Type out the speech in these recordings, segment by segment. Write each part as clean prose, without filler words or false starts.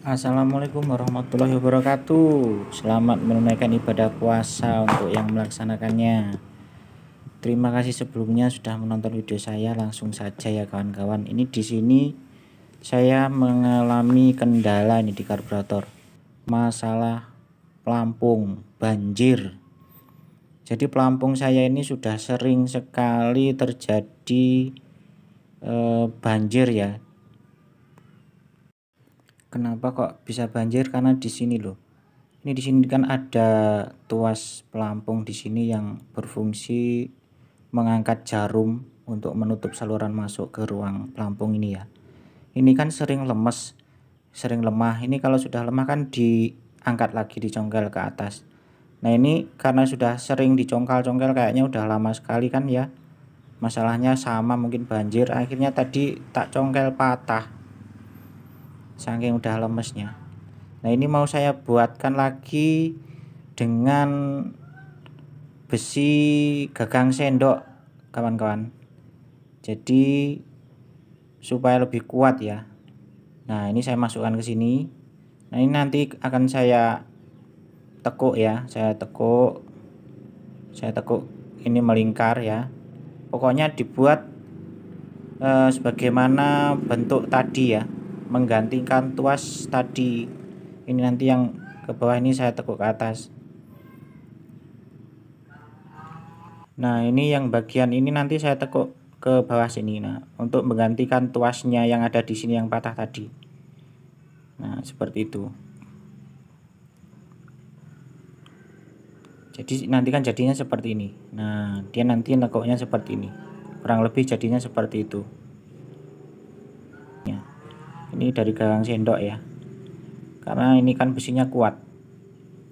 Assalamualaikum warahmatullahi wabarakatuh. Selamat menunaikan ibadah puasa untuk yang melaksanakannya. Terima kasih sebelumnya sudah menonton video saya. Langsung saja ya kawan-kawan. Ini di sini saya mengalami kendala ini di karburator. Masalah pelampung banjir. Jadi pelampung saya ini sudah sering sekali terjadi banjir ya. Kenapa kok bisa banjir? Karena di sini loh. Ini di sini kan ada tuas pelampung di sini yang berfungsi mengangkat jarum untuk menutup saluran masuk ke ruang pelampung ini ya. Ini kan sering lemes, sering lemah. Ini kalau sudah lemah kan diangkat lagi, dicongkel ke atas. Nah ini karena sudah sering dicongkel-congkel kayaknya udah lama sekali kan ya. Masalahnya sama mungkin banjir. Akhirnya tadi tak congkel patah. Saking udah lemesnya. Nah ini mau saya buatkan lagi dengan besi gagang sendok kawan-kawan. Jadi supaya lebih kuat ya. Nah ini saya masukkan ke sini. Nah ini nanti akan saya tekuk ya. Saya tekuk ini melingkar ya. Pokoknya dibuat sebagaimana bentuk tadi ya, menggantikan tuas tadi. Ini nanti yang ke bawah ini saya tekuk ke atas. Nah ini yang bagian ini nanti saya tekuk ke bawah sini. Nah untuk menggantikan tuasnya yang ada di sini yang patah tadi. Nah seperti itu. Jadi nanti kan jadinya seperti ini. Nah dia nanti nekuknya seperti ini. Kurang lebih jadinya seperti itu. Ini dari gagang sendok ya. Karena ini kan besinya kuat,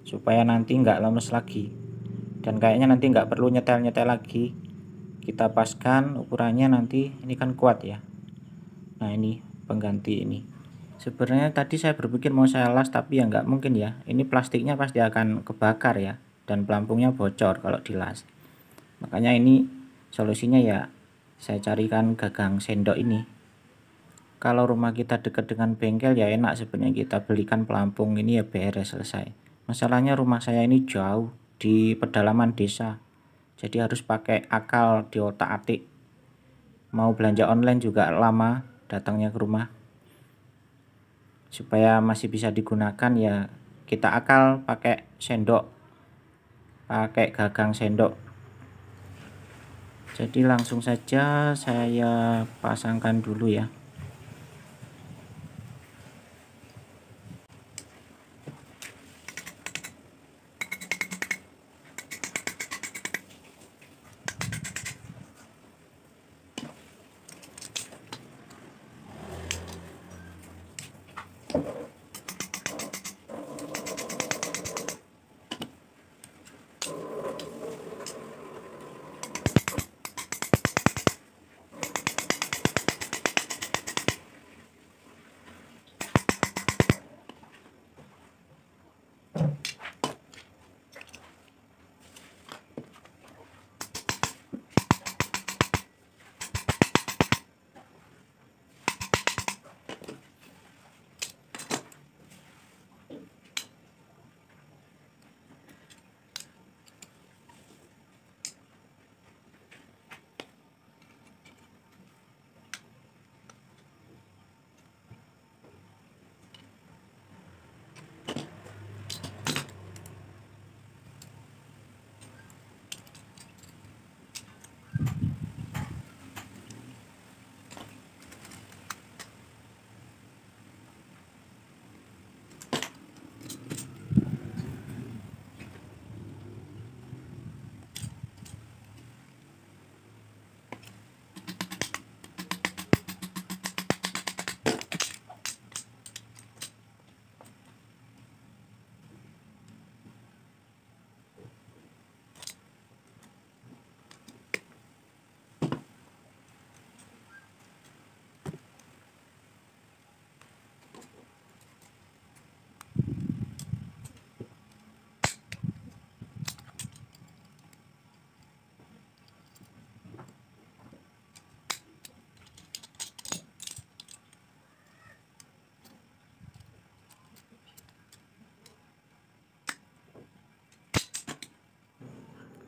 supaya nanti nggak lemes lagi. Dan kayaknya nanti nggak perlu nyetel-nyetel lagi. Kita paskan ukurannya nanti, ini kan kuat ya. Nah ini pengganti ini. Sebenarnya tadi saya berpikir mau saya las, tapi ya nggak mungkin ya. Ini plastiknya pasti akan kebakar ya, dan pelampungnya bocor kalau dilas. Makanya ini solusinya ya saya carikan gagang sendok ini. Kalau rumah kita dekat dengan bengkel ya enak sebenarnya kita belikan pelampung ini ya beres selesai. Masalahnya rumah saya ini jauh di pedalaman desa. Jadi harus pakai akal di otak-atik. Mau belanja online juga lama datangnya ke rumah. Supaya masih bisa digunakan ya kita akal pakai sendok. Pakai gagang sendok. Jadi langsung saja saya pasangkan dulu ya.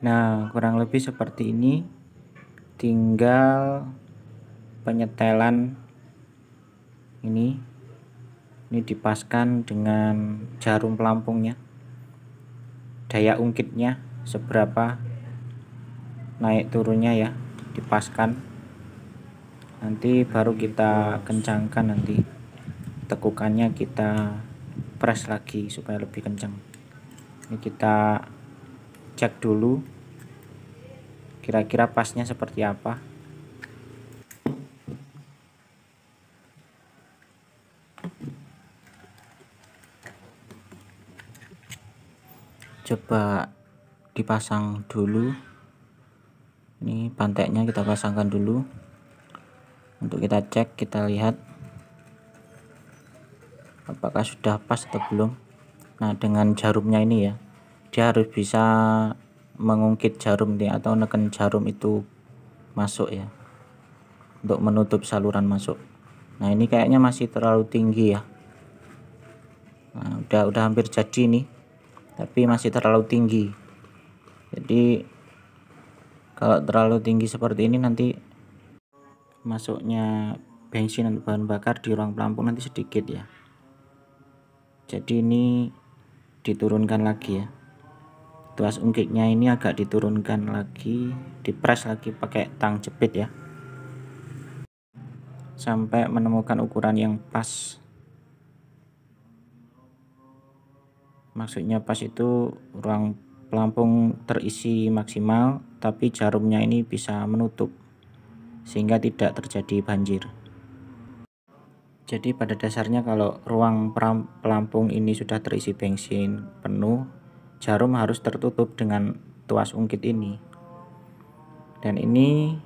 Nah, kurang lebih seperti ini. Tinggal penyetelan ini dipaskan dengan jarum pelampungnya, daya ungkitnya seberapa naik turunnya ya, dipaskan. Nanti baru kita kencangkan, nanti tekukannya kita press lagi supaya lebih kencang. Ini kita cek dulu kira-kira pasnya seperti apa. Coba dipasang dulu. Ini panteknya kita pasangkan dulu untuk kita cek, kita lihat apakah sudah pas atau belum. Nah, dengan jarumnya ini ya, dia harus bisa mengungkit jarum nih, atau neken jarum itu masuk ya, untuk menutup saluran masuk. Nah, ini kayaknya masih terlalu tinggi ya. Nah, udah hampir jadi nih, tapi masih terlalu tinggi. Jadi kalau terlalu tinggi seperti ini, nanti masuknya bensin atau bahan bakar di ruang pelampung nanti sedikit ya. Jadi ini diturunkan lagi ya, tuas ungkitnya ini agak diturunkan lagi, dipres lagi pakai tang jepit ya, sampai menemukan ukuran yang pas. Maksudnya pas itu ruang pelampung terisi maksimal, tapi jarumnya ini bisa menutup sehingga tidak terjadi banjir. Jadi pada dasarnya kalau ruang pelampung ini sudah terisi bensin penuh, jarum harus tertutup dengan tuas ungkit ini. Dan ini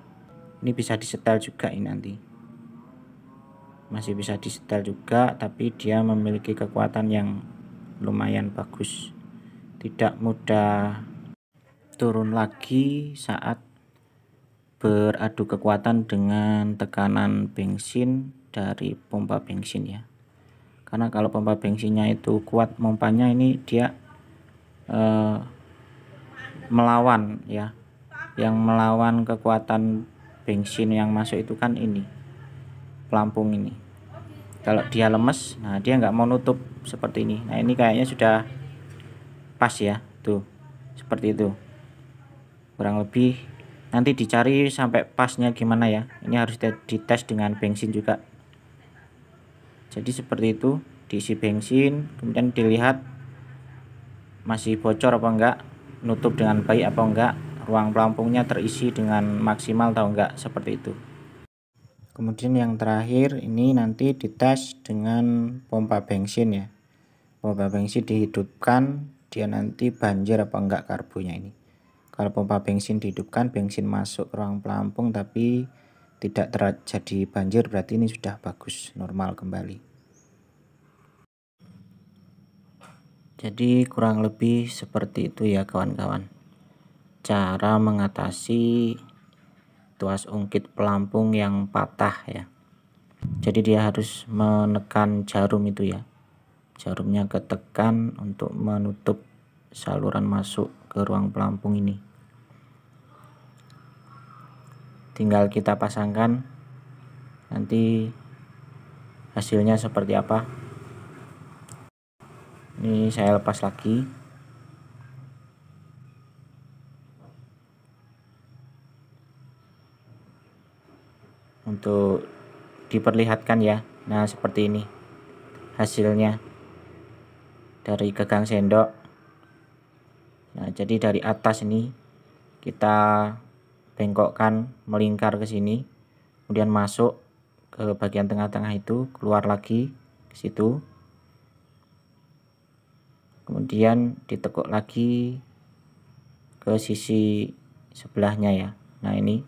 bisa disetel juga ini nanti. Masih bisa disetel juga, tapi dia memiliki kekuatan yang lumayan bagus. Tidak mudah turun lagi saat beradu kekuatan dengan tekanan bensin dari pompa bensin ya. Karena kalau pompa bensinnya itu kuat pompanya, ini dia melawan ya. Yang melawan kekuatan bensin yang masuk itu kan ini pelampung ini. Kalau dia lemes, nah dia nggak mau nutup seperti ini. Nah, ini kayaknya sudah pas ya, tuh seperti itu. Kurang lebih nanti dicari sampai pasnya gimana ya. Ini harus dites dengan bensin juga. Jadi seperti itu, diisi bensin, kemudian dilihat masih bocor apa enggak, nutup dengan baik apa enggak, ruang pelampungnya terisi dengan maksimal atau enggak, seperti itu. Kemudian yang terakhir ini nanti dites dengan pompa bensin ya. Pompa bensin dihidupkan, dia nanti banjir apa enggak karbonya ini. Kalau pompa bensin dihidupkan, bensin masuk ke ruang pelampung tapi tidak terjadi banjir, berarti ini sudah bagus, normal kembali. Jadi kurang lebih seperti itu ya kawan-kawan, cara mengatasi tuas ungkit pelampung yang patah ya. Jadi dia harus menekan jarum itu ya, jarumnya ketekan untuk menutup saluran masuk ke ruang pelampung ini. Tinggal kita pasangkan, nanti hasilnya seperti apa. Ini saya lepas lagi. Untuk diperlihatkan ya. Nah, seperti ini hasilnya dari gagang sendok. Nah, jadi dari atas ini kita bengkokkan melingkar ke sini, kemudian masuk ke bagian tengah-tengah itu, keluar lagi ke situ, kemudian ditekuk lagi ke sisi sebelahnya ya. Nah, ini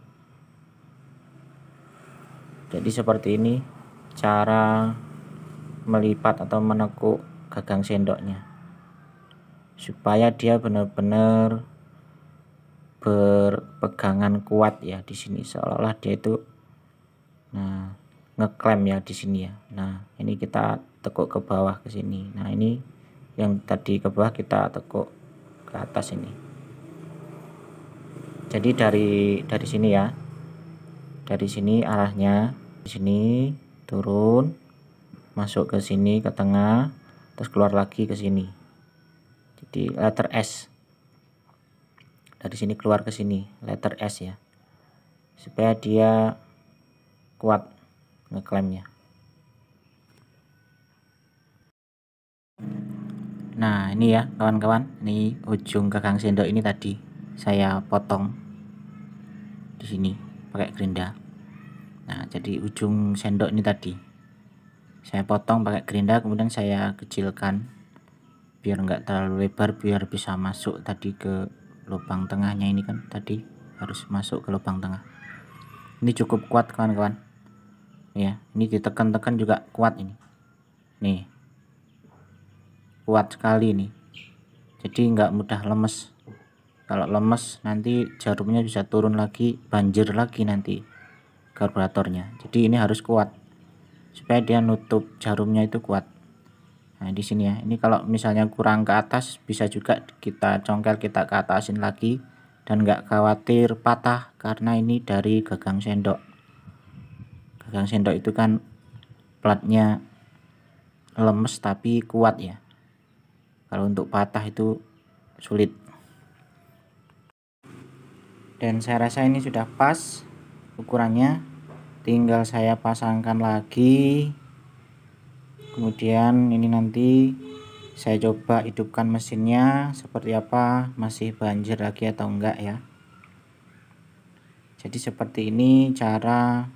jadi seperti ini cara melipat atau menekuk gagang sendoknya supaya dia benar-benar berpegangan kuat ya di sini, seolah-olah dia itu ngeklem ya di sini ya. Nah, ini kita tekuk ke bawah ke sini. Nah, ini yang tadi ke bawah kita tekuk ke atas ini. Jadi dari sini ya, dari sini arahnya, di sini turun, masuk ke sini ke tengah, terus keluar lagi ke sini. Jadi letter S. Dari sini keluar ke sini, letter S ya. Supaya dia kuat ngeklaimnya. Nah, ini ya kawan-kawan, ini ujung gagang sendok ini tadi saya potong di sini pakai gerinda. Nah, jadi ujung sendok ini tadi saya potong pakai gerinda, kemudian saya kecilkan biar enggak terlalu lebar, biar bisa masuk tadi ke lubang tengahnya. Ini kan tadi harus masuk ke lubang tengah. Ini cukup kuat kawan-kawan ya, ini ditekan-tekan juga kuat ini. Nih, kuat sekali nih, jadi nggak mudah lemes. Kalau lemes nanti jarumnya bisa turun lagi, banjir lagi nanti karburatornya. Jadi ini harus kuat supaya dia nutup jarumnya itu kuat. Nah, di sini ya, ini kalau misalnya kurang ke atas bisa juga kita congkel, kita ke atasin lagi, dan nggak khawatir patah karena ini dari gagang sendok. Gagang sendok itu kan platnya lemes tapi kuat ya. Kalau untuk patah itu sulit. Dan saya rasa ini sudah pas ukurannya, tinggal saya pasangkan lagi. Kemudian ini nanti saya coba hidupkan mesinnya seperti apa, masih banjir lagi atau enggak ya. Jadi seperti ini cara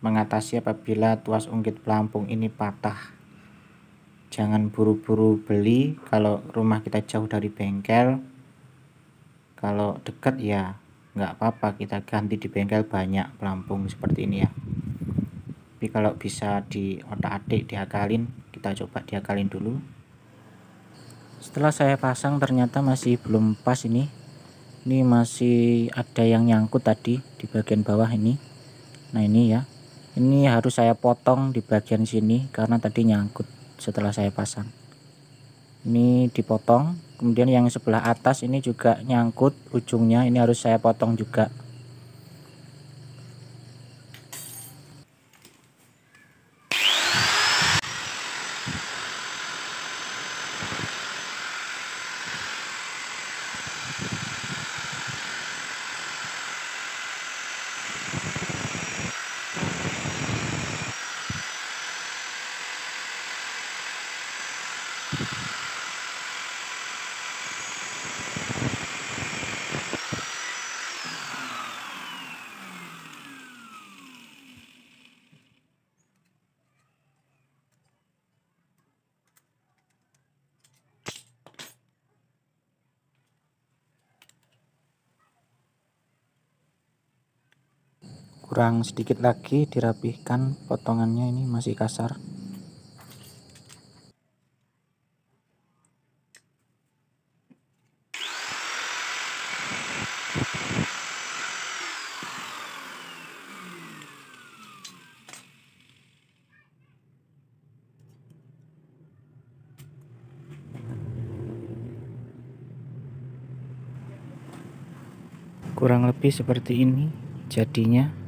mengatasi apabila tuas ungkit pelampung ini patah. Jangan buru-buru beli kalau rumah kita jauh dari bengkel. Kalau dekat ya nggak apa-apa, kita ganti di bengkel banyak pelampung seperti ini ya. Tapi kalau bisa di otak-atik diakalin, kita coba diakalin dulu. Setelah saya pasang ternyata masih belum pas ini masih ada yang nyangkut tadi di bagian bawah ini. Nah ini ya, ini harus saya potong di bagian sini karena tadi nyangkut setelah saya pasang. Ini dipotong, kemudian yang sebelah atas ini juga nyangkut ujungnya, ini harus saya potong juga. Kurang sedikit lagi dirapihkan, potongannya ini masih kasar. Kurang lebih seperti ini jadinya.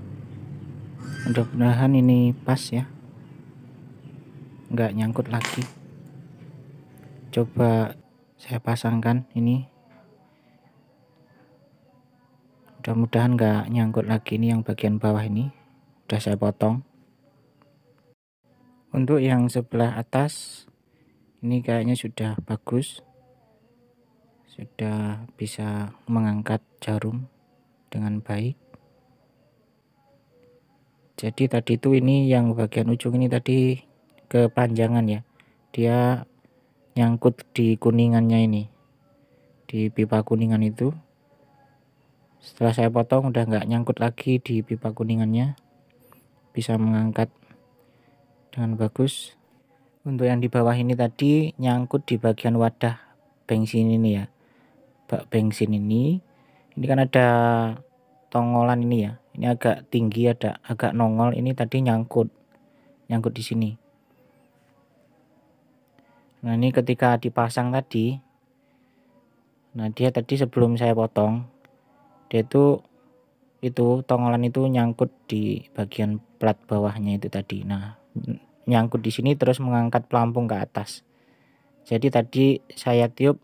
Mudah-mudahan ini pas ya, nggak nyangkut lagi. Coba saya pasangkan ini, mudah-mudahan nggak nyangkut lagi. Ini yang bagian bawah ini udah saya potong. Untuk yang sebelah atas ini kayaknya sudah bagus, sudah bisa mengangkat jarum dengan baik. Jadi tadi itu ini yang bagian ujung ini tadi kepanjangan ya, dia nyangkut di kuningannya ini, di pipa kuningan itu. Setelah saya potong udah nggak nyangkut lagi di pipa kuningannya, bisa mengangkat dengan bagus. Untuk yang di bawah ini tadi nyangkut di bagian wadah bensin ini ya, bak bensin ini kan ada tongolan ini ya, ini agak tinggi, ada agak nongol, ini tadi nyangkut di sini. Nah ini ketika dipasang tadi, nah dia tadi sebelum saya potong dia itu itu tongolan itu nyangkut di bagian plat bawahnya itu tadi. Nah, nyangkut di sini terus mengangkat pelampung ke atas. Jadi tadi saya tiup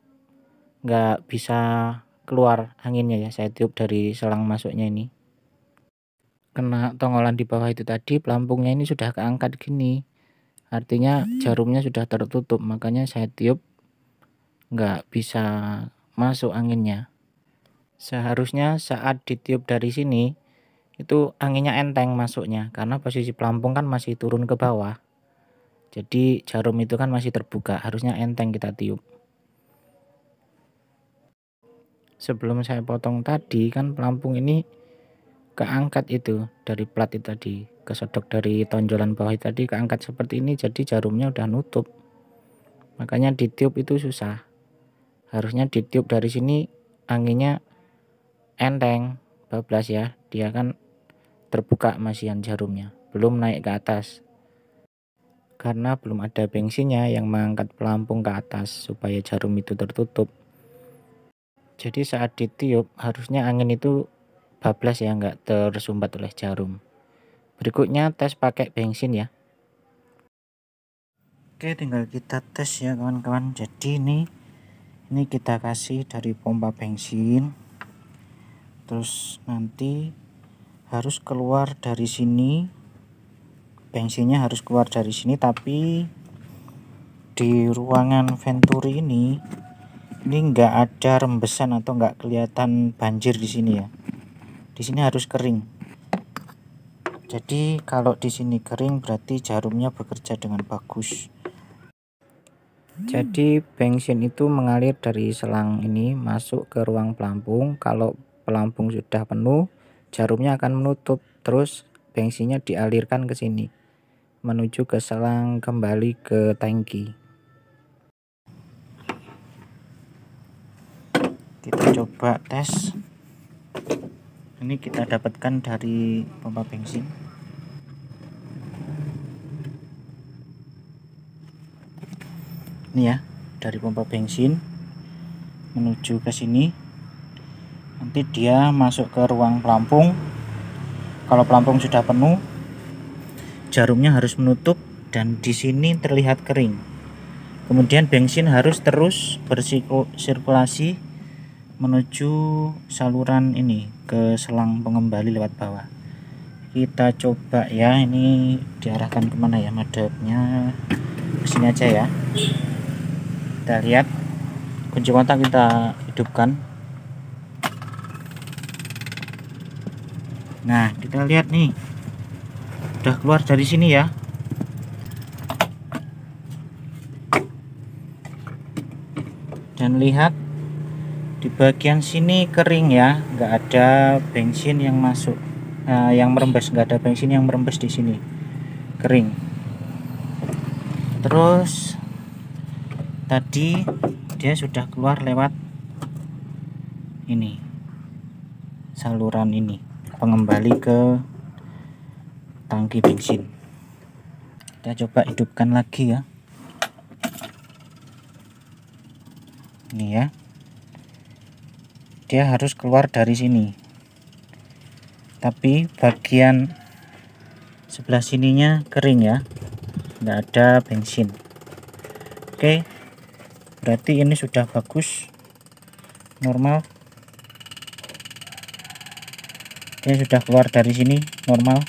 nggak bisa keluar anginnya ya, saya tiup dari selang masuknya ini. Kena tongolan di bawah itu tadi, pelampungnya ini sudah keangkat gini. Artinya jarumnya sudah tertutup, makanya saya tiup nggak bisa masuk anginnya. Seharusnya saat ditiup dari sini itu anginnya enteng masuknya, karena posisi pelampung kan masih turun ke bawah. Jadi jarum itu kan masih terbuka, harusnya enteng kita tiup. Sebelum saya potong tadi kan pelampung ini keangkat itu dari plat itu tadi, kesodok dari tonjolan bawah itu tadi keangkat seperti ini, jadi jarumnya udah nutup. Makanya ditiup itu susah. Harusnya ditiup dari sini anginnya enteng, bablas ya. Dia kan terbuka masihan jarumnya, belum naik ke atas. Karena belum ada bensinnya yang mengangkat pelampung ke atas supaya jarum itu tertutup. Jadi saat ditiup harusnya angin itu bablas ya, nggak tersumbat oleh jarum. Berikutnya tes pakai bensin ya. Oke, tinggal kita tes ya kawan-kawan. Jadi ini kita kasih dari pompa bensin. Terus nanti harus keluar dari sini. Bensinnya harus keluar dari sini, tapi di ruangan venturi ini nggak ada rembesan atau nggak kelihatan banjir di sini ya. Di sini harus kering. Jadi kalau di sini kering berarti jarumnya bekerja dengan bagus. Jadi bensin itu mengalir dari selang ini masuk ke ruang pelampung. Kalau pelampung sudah penuh, jarumnya akan menutup. Terus bensinnya dialirkan ke sini menuju ke selang kembali ke tangki. Kita coba tes. Ini kita dapatkan dari pompa bensin. Ini ya, dari pompa bensin menuju ke sini. Nanti dia masuk ke ruang pelampung. Kalau pelampung sudah penuh, jarumnya harus menutup dan di sini terlihat kering. Kemudian bensin harus terus bersirkulasi menuju saluran ini ke selang pengembali lewat bawah. Kita coba ya, ini diarahkan kemana ya madepnya, ke sini aja ya. Kita lihat, kunci kontak kita hidupkan. Nah, kita lihat nih, udah keluar dari sini ya. Dan lihat di bagian sini kering ya, nggak ada bensin yang masuk, yang merembes, nggak ada bensin yang merembes di sini, kering. Terus tadi dia sudah keluar lewat ini, saluran ini pengembali ke tangki bensin. Kita coba hidupkan lagi ya. Ini ya, dia harus keluar dari sini, tapi bagian sebelah sininya kering ya, nggak ada bensin. Oke, berarti ini sudah bagus, normal. Dia sudah keluar dari sini normal.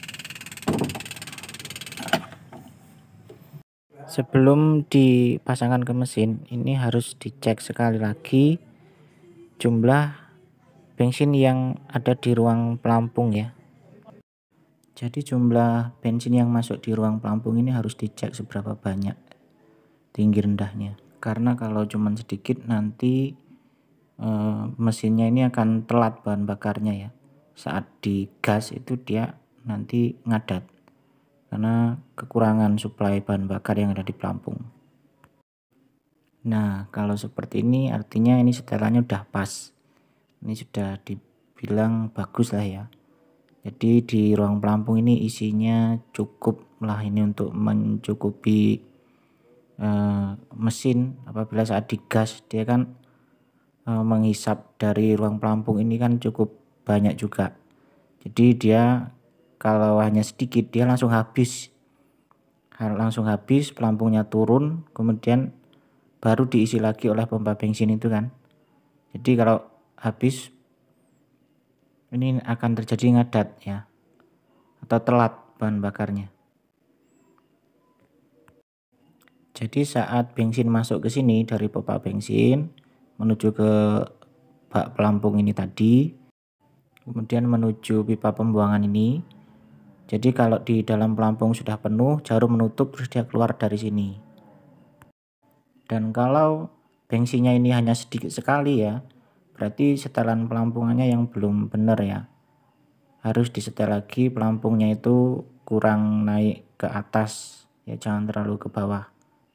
Sebelum dipasangkan ke mesin, ini harus dicek sekali lagi jumlah bensin yang ada di ruang pelampung ya. Jadi jumlah bensin yang masuk di ruang pelampung ini harus dicek seberapa banyak tinggi rendahnya. Karena kalau cuma sedikit nanti mesinnya ini akan telat bahan bakarnya ya. Saat digas itu dia nanti ngadat karena kekurangan suplai bahan bakar yang ada di pelampung. Nah, kalau seperti ini artinya ini setelannya udah pas. Ini sudah dibilang bagus lah ya. Jadi di ruang pelampung ini isinya cukup lah ini untuk mencukupi mesin. Apabila saat digas dia kan menghisap dari ruang pelampung ini kan cukup banyak juga. Jadi dia kalau hanya sedikit dia langsung habis, pelampungnya turun, kemudian baru diisi lagi oleh pompa bensin itu kan. Jadi kalau habis ini akan terjadi ngadat ya, atau telat bahan bakarnya. Jadi saat bensin masuk ke sini dari pompa bensin menuju ke bak pelampung ini tadi, kemudian menuju pipa pembuangan ini. Jadi kalau di dalam pelampung sudah penuh, jarum menutup terus dia keluar dari sini. Dan kalau bensinnya ini hanya sedikit sekali ya, berarti setelan pelampungannya yang belum benar ya. Harus disetel lagi, pelampungnya itu kurang naik ke atas ya, jangan terlalu ke bawah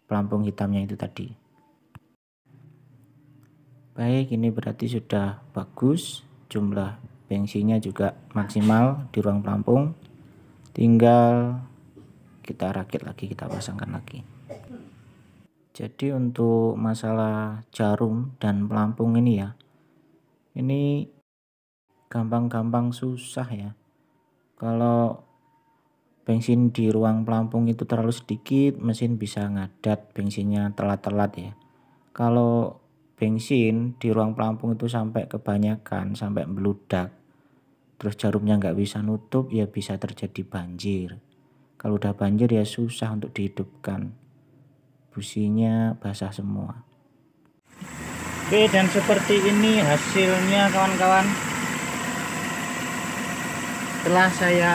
pelampung hitamnya itu tadi. Baik, ini berarti sudah bagus, jumlah bensinnya juga maksimal di ruang pelampung. Tinggal kita rakit lagi, kita pasangkan lagi. Jadi untuk masalah jarum dan pelampung ini ya, ini gampang-gampang susah ya. Kalau bensin di ruang pelampung itu terlalu sedikit, mesin bisa ngadat, bensinnya telat-telat ya. Kalau bensin di ruang pelampung itu sampai kebanyakan, sampai meludak, terus jarumnya nggak bisa nutup, ya bisa terjadi banjir. Kalau udah banjir ya susah untuk dihidupkan, businya basah semua. Oke, dan seperti ini hasilnya kawan-kawan. Setelah saya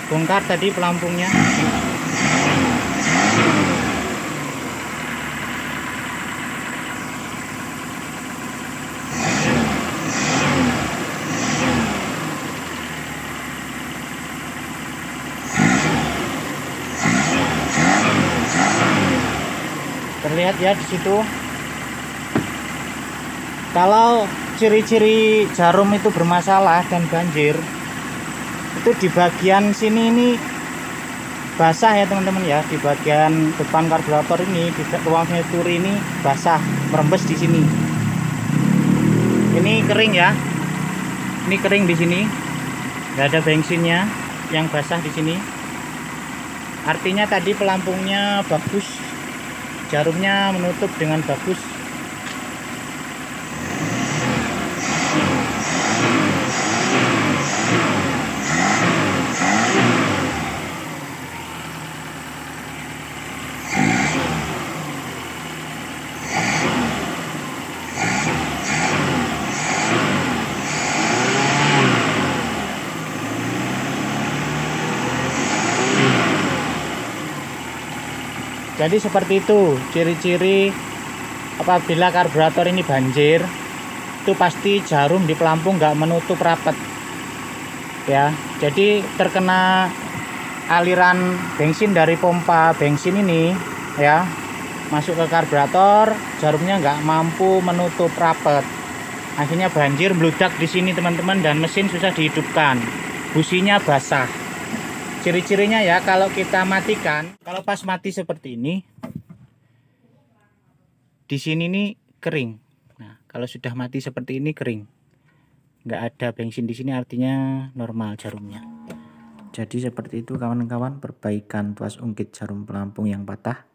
bongkar tadi pelampungnya, terlihat ya di situ. Kalau ciri-ciri jarum itu bermasalah dan banjir, itu di bagian sini ini basah ya teman-teman ya. Di bagian depan karburator ini, di ruang venturi ini basah, merembes di sini. Ini kering ya. Ini kering di sini. Nggak ada bensinnya, yang basah di sini. Artinya tadi pelampungnya bagus, jarumnya menutup dengan bagus. Jadi seperti itu ciri-ciri apabila karburator ini banjir, itu pasti jarum di pelampung nggak menutup rapat ya. Jadi terkena aliran bensin dari pompa bensin ini ya, masuk ke karburator, jarumnya nggak mampu menutup rapat, akhirnya banjir, meludak di sini teman-teman, dan mesin susah dihidupkan, businya basah. Ciri-cirinya ya, kalau kita matikan, kalau pas mati seperti ini, di sini nih kering. Nah, kalau sudah mati seperti ini kering, nggak ada bensin di sini, artinya normal jarumnya. Jadi seperti itu kawan-kawan, perbaikan tuas ungkit jarum pelampung yang patah.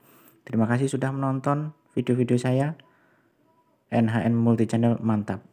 Terima kasih sudah menonton video-video saya. NHN Multi Channel mantap.